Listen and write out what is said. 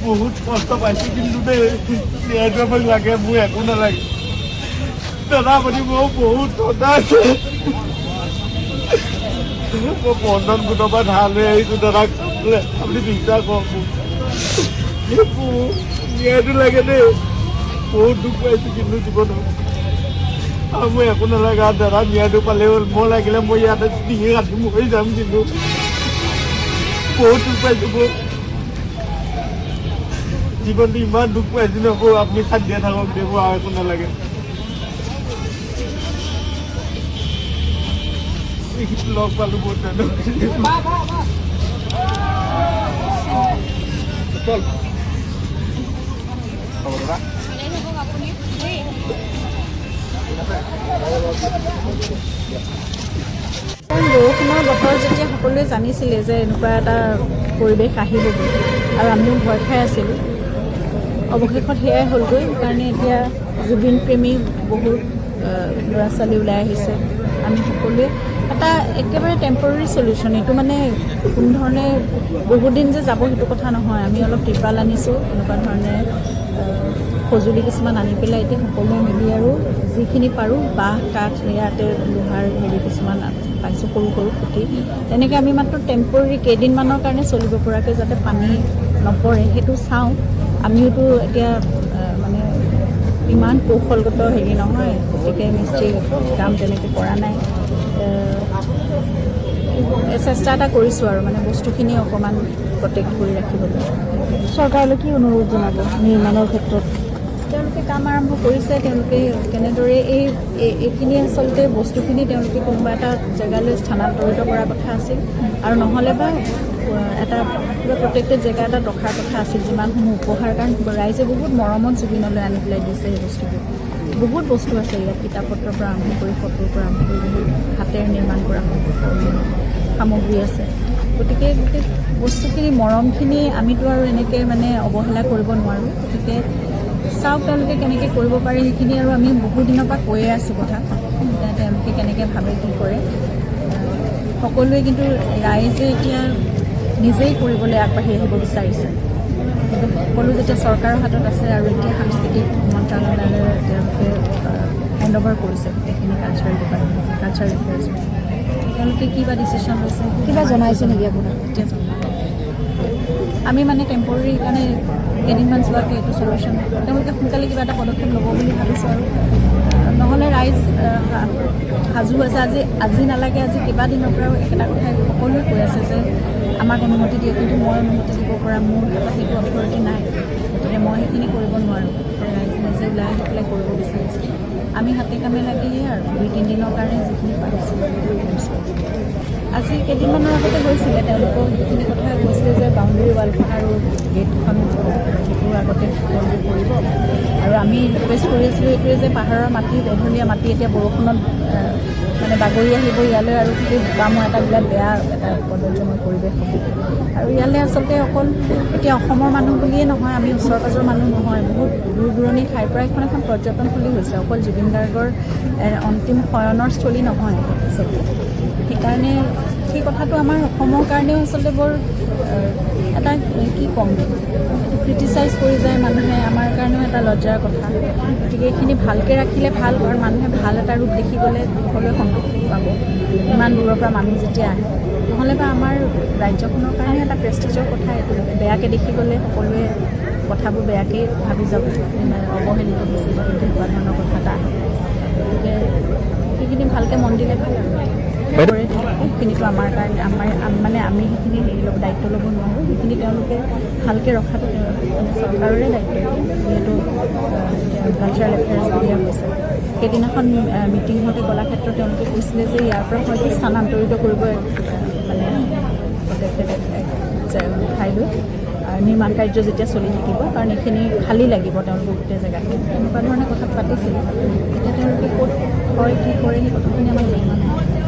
বহুত কষ্ট পাইছোঁ কিন্তু দেই ন্যায়টো আমাক লাগে মোৰ একো নালাগে দাদা আপুনি মোৰ বহুত টকা আছে মই বন্ধন গোটৰ পৰা ধাৰ লৈ আহিছোঁ দাদাক আপুনি বিশ্বাস কৰক মোক ন্যায়টো লাগে দেই বহুত দুখ পাইছোঁ কিন্তু জীৱনত আৰু মই একো নালাগে আৰু দাদা ন্যায়টো পালে হ'ল মই লাগিলে মই ইয়াতে ডিঙি ৰাতি মৰি যাম কিন্তু বহুত দুখ পাইছোঁ মই জীৱনটো ইমান দুখ পাইছোঁ নকৌ আপুনি খান্দিয়া থাকক দে মোৰ আৰু একো নালাগে লগ পালোঁ বহুত বৰষুণৰ বতৰ যেতিয়া সকলোৱে জানিছিলে যে এনেকুৱা এটা পৰিৱেশ আহিব আৰু আমিও ভয় খাই আছিলোঁ অৱশেষত সেয়াই হ'লগৈ কাৰণে এতিয়া জুবিন প্ৰেমী বহুত ল'ৰা ছোৱালী ওলাই আহিছে আমি সকলোৱে এটা একেবাৰে টেম্পৰেৰী চলিউশ্যন এইটো মানে কোনো ধৰণে বহুত দিন যে যাব সেইটো কথা নহয় আমি অলপ ত্ৰিপাল আনিছোঁ এনেকুৱা ধৰণে সঁজুলি কিছুমান আনি পেলাই এতিয়া সকলোৱে মিলি আৰু যিখিনি পাৰোঁ বাঁহ কাঠ ইয়াতে লোহাৰ হেৰি কিছুমান পাইছোঁ সৰু সৰু খুঁটি তেনেকৈ আমি মাত্ৰ টেম্পৰেৰী কেইদিনমানৰ কাৰণে চলিব পৰাকৈ যাতে পানী নপৰে সেইটো চাওঁ আমিওতো এতিয়া মানে ইমান কৌশলগত হেৰি নহয় গতিকে মিস্ত্ৰী কাম তেনেকৈ কৰা নাই চেষ্টা এটা কৰিছোঁ আৰু মানে বস্তুখিনি অকণমান প্ৰটেক্ট কৰি ৰাখিবলৈ চৰকাৰলৈ কি অনুৰোধ জনাব নিৰ্মাণৰ ক্ষেত্ৰত তেওঁলোকে কাম আৰম্ভ কৰিছে তেওঁলোকে কেনেদৰে এইখিনি আচলতে বস্তুখিনি তেওঁলোকে কোনোবা এটা জেগালৈ স্থানান্তৰিত কৰাৰ কথা আছিল আৰু নহ'লে বা এটা কিবা প্ৰটেক্টেড জেগা এটাত ৰখাৰ কথা আছিল যিমানসমূহ উপহাৰ কাৰণ ৰাইজে বহুত মৰমত জুবিনলৈ আনি পেলাই দিছে সেই বস্তুবোৰ বহুত বস্তু আছে ইয়াত কিতাপ পত্ৰৰ পৰা আৰম্ভ কৰি ফটোৰ পৰা আৰম্ভ কৰি বহুত হাতেৰে নিৰ্মাণ কৰা সামগ্ৰী আছে গতিকে গোটেই বস্তুখিনি মৰমখিনি আমিতো আৰু এনেকৈ মানে অৱহেলা কৰিব নোৱাৰোঁ গতিকে চাওক তেওঁলোকে কেনেকৈ কৰিব পাৰে সেইখিনি আৰু আমি বহু দিনৰ পৰা কৈয়ে আছোঁ কথা তেওঁলোকে কেনেকৈ ভাবে কি কৰে সকলোৱে কিন্তু ৰাইজে এতিয়া নিজেই কৰিবলৈ আগবাঢ়ি আহিব বিচাৰিছে কিন্তু সকলো যেতিয়া চৰকাৰৰ হাতত আছে আৰু এতিয়া সাংস্কৃতিক মন্ত্ৰালয়লৈ তেওঁলোকে হেণ্ড অভাৰ কৰিছে গোটেইখিনি কালচাৰেল ডিপাৰ্টমেণ্ট কালচাৰেল এফেয়াৰ্ছ তেওঁলোকে কিবা ডিচিশ্যন লৈছে কিবা জনাইছে নেকি আপোনাক এতিয়া আমি মানে টেম্পৰেৰী কাৰণে কেইদিনমান যোৱাকৈ এইটো চলিউশ্যন তেওঁলোকে সোনকালে কিবা এটা পদক্ষেপ ল'ব বুলি ভাবিছোঁ আৰু নহ'লে ৰাইজ সাজু আছে আজি নালাগে আজি কেইবাদিনৰ পৰাও একেটা কথাই সকলোৱে কৈ আছে যে আমাক অনুমতি দিয়ে কিন্তু মই অনুমতি দিব পৰা মোৰ হাতত সেইটো অথৰিটি নাই গতিকে মই সেইখিনি কৰিব নোৱাৰোঁ ৰাইজ নিজে ওলাই আহি পেলাই কৰিব বিচাৰিছে আমি হাতে কামে লাগিয়ে আৰু 2-3 দিনৰ কাৰণে যিখিনি পাৰিছোঁ আজি কেইদিনমানৰ আগতে গৈছিলে তেওঁলোকেও সেইখিনি কথা কৈছিলে যে বাউণ্ডেৰী ৱালখন আৰু গেটখন সেইটোৰ আগতে তেওঁলোকে কৰিব আৰু আমি ৰিকুৱেষ্ট কৰি আছিলোঁ এইটোৱে যে পাহাৰৰ মাটি এঢলীয়া মাটি এতিয়া বৰষুণত মানে বাগৰি আহিব ইয়ালৈ আৰু গোটেই বোকামো এটা বিৰাট বেয়া এটা প্ৰদৰ্শনৰ পৰিৱেশ হ'ব আৰু ইয়ালৈ আচলতে অকল এতিয়া অসমৰ মানুহ বুলিয়ে নহয় আমি ওচৰ পাজৰ মানুহ নহয় বহুত দূৰ দূৰণি ঠাইৰ পৰা এখন পৰ্যটনস্থলী হৈছে অকল জুবিন গাৰ্গৰ অন্তিম শয়নৰ স্থলী নহয় আচলতে সেইকাৰণে সেই কথাটো আমাৰ অসমৰ কাৰণেও আচলতে বৰ এটা কি ক'ম ক্ৰিটিচাইজ কৰি যায় মানুহে আমাৰ কাৰণেও এটা লজ্জাৰ কথা গতিকে এইখিনি ভালকৈ ৰাখিলে ভাল কাৰণ মানুহে ভাল এটা ৰূপ দেখি গ'লে সকলোৱে সন্তুষ্টি পাব ইমান দূৰৰ পৰা মানুহ যেতিয়া আহে নহ'লে বা আমাৰ ৰাজ্যখনৰ কাৰণে এটা প্ৰেষ্টিজৰ কথা এইটো বেয়াকৈ দেখি গ'লে সকলোৱে কথাবোৰ বেয়াকৈ ভাবি যাব অৱহেলিত হৈছে যদি তেনেকুৱা ধৰণৰ কথা এটা আহে গতিকে সেইখিনি ভালকৈ মন দিলে ভাল আৰু কৰে সেইখিনিতো আমাৰ কাৰণে মানে আমি সেইখিনি হেৰি ল'ব দায়িত্ব ল'ব নোৱাৰোঁ সেইখিনি তেওঁলোকে ভালকৈ ৰখাটো চৰকাৰৰে দায়িত্ব যিহেতু কালচাৰেল এফেয়াৰ্ছ দিয়া হৈছে সেইদিনাখন মিটিং হওঁতে কলাক্ষেত্ৰত তেওঁলোকে কৈছিলে যে ইয়াৰ পৰা হয়তো স্থানান্তৰিত কৰিব মানে ঠাইলৈ নিৰ্মাণ কাৰ্য যেতিয়া চলি থাকিব কাৰণ এইখিনি খালী লাগিব তেওঁলোকৰ গোটেই জেগাখিনি তেনেকুৱা ধৰণে কথা পাতিছিলে এতিয়া তেওঁলোকে ক'ত হয় কি কৰে সেই কথাখিনি আমাক জনোৱা নাই